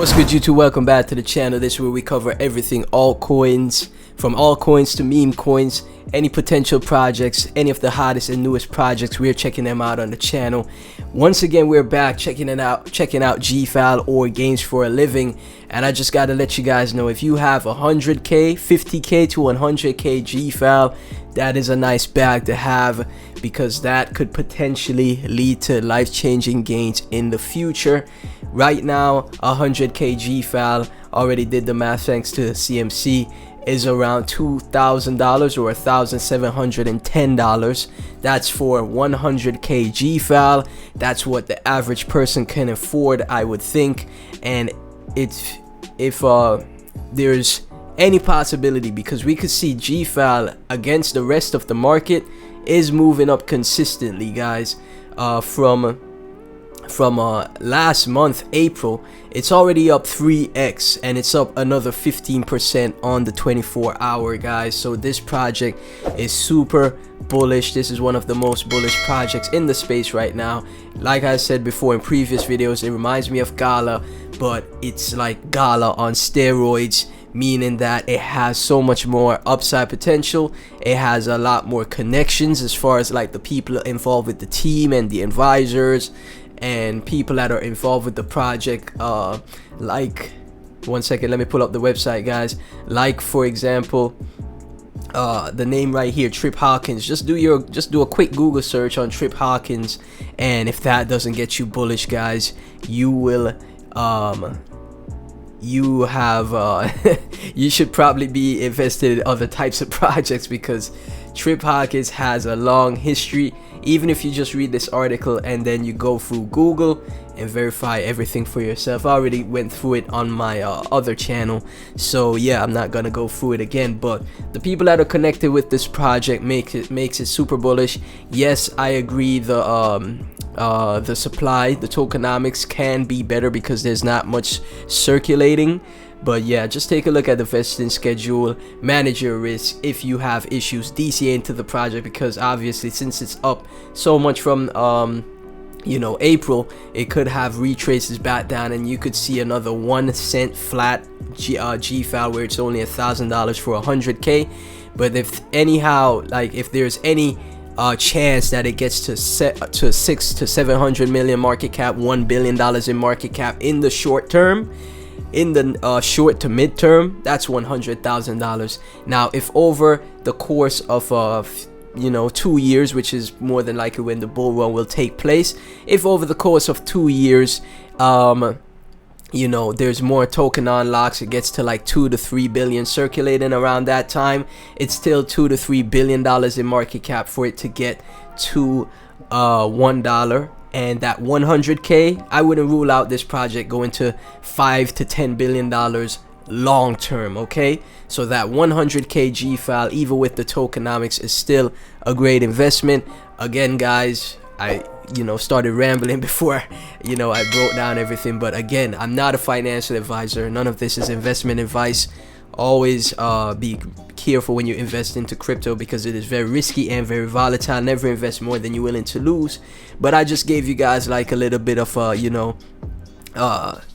What's good, YouTube? Welcome back to the channel. This is where we cover everything altcoins, from altcoins to meme coins, any potential projects, any of the hottest and newest projects. We're checking them out on the channel. Once again, we're back checking out Gfal, or games for a living. And I just gotta let you guys know, if you have 100k, 50k to 100k Gfal, that is a nice bag to have, because that could potentially lead to life-changing gains in the future. Right now, 100k Gfal, already did the math thanks to CMC, is around $2,000 or $1,710. That's for 100k Gfal. That's what the average person can afford, I would think. And if there's any possibility, because we could see Gfal against the rest of the market is moving up consistently, guys. From last month, April, it's already up 3x, and it's up another 15% on the 24-hour, guys. So this project is super bullish. This is one of the most bullish projects in the space right now. Like I said before in previous videos, it reminds me of Gala, but it's like Gala on steroids, meaning that it has so much more upside potential. It has a lot more connections as far as like the people involved with the team and the advisors and people that are involved with the project. Like, one second, let me pull up the website, guys. Like, for example, the name right here, Trip Hawkins. Just do a quick Google search on Trip Hawkins, and if that doesn't get you bullish, guys, you will you should probably be invested in other types of projects, because Trip Hawkins has a long history. Even if you just read this article and then you go through Google and verify everything for yourself. I already went through it on my other channel, so yeah, I'm not gonna go through it again. But the people that are connected with this project makes it super bullish. Yes, I agree, the supply, the tokenomics can be better because there's not much circulating. But yeah, just take a look at the vesting schedule, manage your risk if you have issues DCA into the project, because obviously since it's up so much from April, it could have retraces back down, and you could see another 1 cent flat Gfal where it's only $1,000 for 100k. But if anyhow, like, if there's any chance that it gets to 600 to 700 million market cap, $1 billion in market cap in the short term, in the short to mid-term, that's $100,000. Now, if over the course of 2 years, which is more than likely when the bull run will take place, if over the course of 2 years there's more token unlocks, it gets to like 2 to 3 billion circulating around that time, it's still 2 to 3 billion dollars in market cap for it to get to $1. And that 100k, I wouldn't rule out this project going to 5 to 10 billion dollars long term. Okay, so that 100k Gfal, even with the tokenomics, is still a great investment. Again, guys, I started rambling before I broke down everything, but again, I'm not a financial advisor. None of this is investment advice. Always be careful when you invest into crypto, because it is very risky and very volatile. Never invest more than you're willing to lose. But I just gave you guys like a little bit of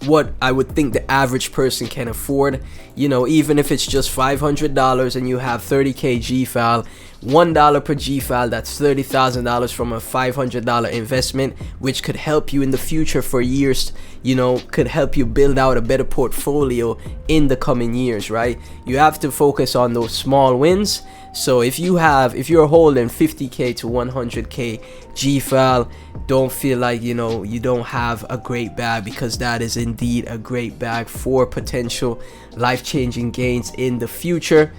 what I would think the average person can afford. Even if it's just $500 and you have 30k Gfal, $1 per Gfal, that's $30,000 from a $500 investment, which could help you in the future for years. Could help you build out a better portfolio in the coming years, right? You have to focus on those small wins. So if you're holding 50k to 100k Gfal, don't feel like you don't have a great bag, because that is indeed a great bag for potential life-changing gains in the future.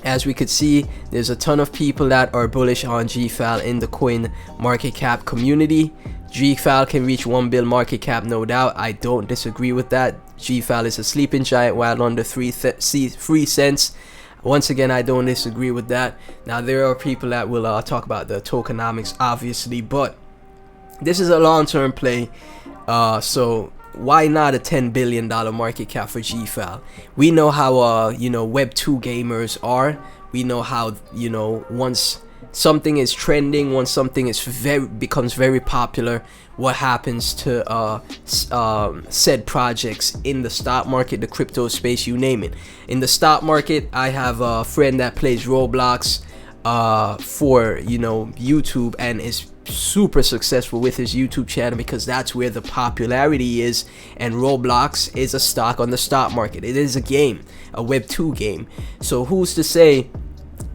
As we could see, there's a ton of people that are bullish on Gfal in the coin market cap community. Gfal can reach 1 bill market cap, no doubt. I don't disagree with that. Gfal is a sleeping giant while under 3 cents. Once again, I don't disagree with that. Now, there are people that will talk about the tokenomics, obviously, but this is a long-term play. So why not a $10 billion market cap for Gfal? We know how Web 2 gamers are. We know how once something is trending, once something is becomes very popular, what happens to said projects in the stock market, the crypto space, you name it. In the stock market, I have a friend that plays Roblox for, you know, YouTube, and is super successful with his YouTube channel because that's where the popularity is. And Roblox is a stock on the stock market. It is a game, a Web 2 game. So who's to say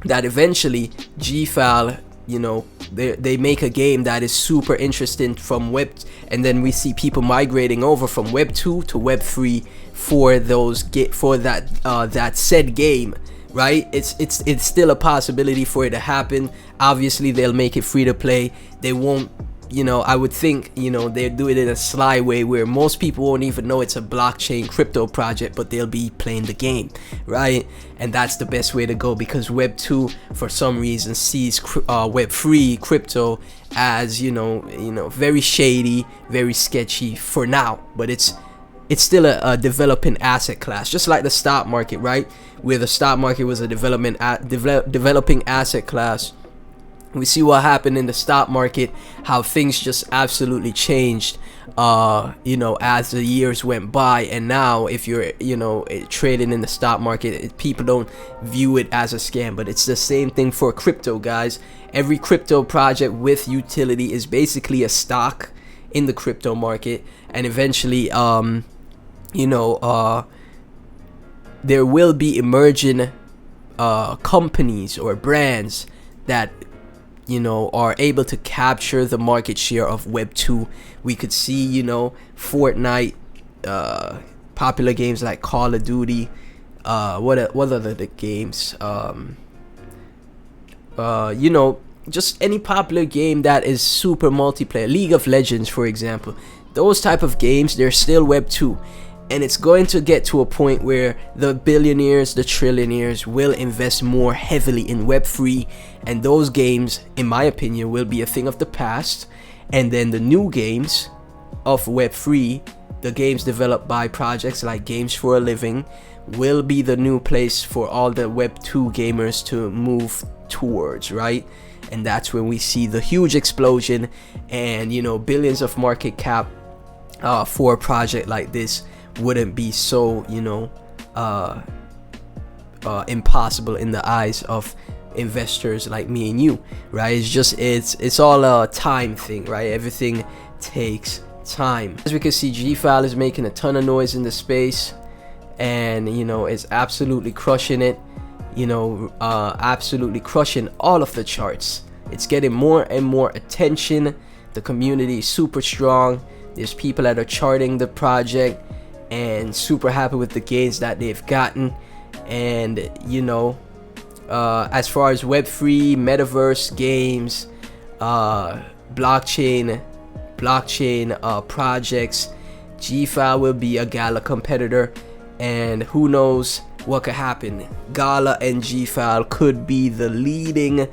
that eventually Gfal, you know, they make a game that is super interesting from Web, and then we see people migrating over from Web 2 to Web 3 for that said game, right? It's still a possibility for it to happen. Obviously they'll make it free to play. They won't, you know, I would think, you know, they'll do it in a sly way where most people won't even know it's a blockchain crypto project, but they'll be playing the game, right? And that's the best way to go, because Web 2 for some reason sees Web 3 crypto as, you know, very shady, very sketchy for now. But it's still a developing asset class, just like the stock market, right? Where the stock market was a developing asset class. We see what happened in the stock market, how things just absolutely changed, you know, as the years went by. And now if you're, you know, trading in the stock market, people don't view it as a scam. But it's the same thing for crypto, guys. Every crypto project with utility is basically a stock in the crypto market. And eventually, you know, there will be emerging companies or brands that, you know, are able to capture the market share of Web 2. We could see, you know, Fortnite, popular games like Call of Duty, what are the games, you know, just any popular game that is super multiplayer, League of Legends, for example. Those type of games, they're still Web 2. And it's going to get to a point where the billionaires, the trillionaires will invest more heavily in Web 3, and those games, in my opinion, will be a thing of the past. And then the new games of Web 3, the games developed by projects like Games for a Living, will be the new place for all the Web 2 gamers to move towards, right? And that's when we see the huge explosion, and, you know, billions of market cap for a project like this wouldn't be so, you know, impossible in the eyes of investors like me and you, right? It's all a time thing, right? Everything takes time. As we can see, Gfal is making a ton of noise in the space, and, you know, it's absolutely crushing it, you know, absolutely crushing all of the charts. It's getting more and more attention. The community is super strong. There's people that are charting the project and super happy with the gains that they've gotten. And, you know, as far as Web3, metaverse games, blockchain projects, Gfal will be a Gala competitor, and who knows what could happen. Gala and Gfal could be the leading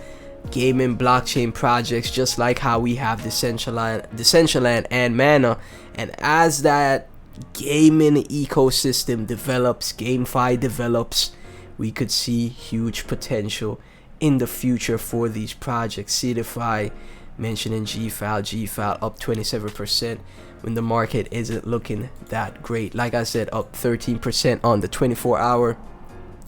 gaming blockchain projects, just like how we have Decentraland and Mana. And as that gaming ecosystem develops, GameFi develops, we could see huge potential in the future for these projects. Certify mentioning Gfal up 27% when the market isn't looking that great. Like I said, up 13% on the 24-hour.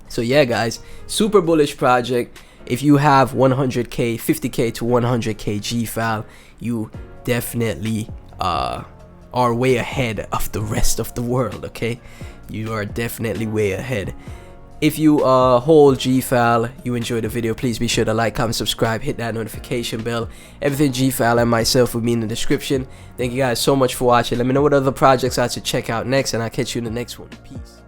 So yeah, guys, super bullish project. If you have 100k, 50k to 100k Gfal, you definitely are way ahead of the rest of the world. Okay, you are definitely way ahead. If you hold Gfal, you enjoyed the video, please be sure to like, comment, subscribe, hit that notification bell. Everything Gfal and myself will be in the description. Thank you guys so much for watching. Let me know what other projects I should check out next, and I'll catch you in the next one. Peace.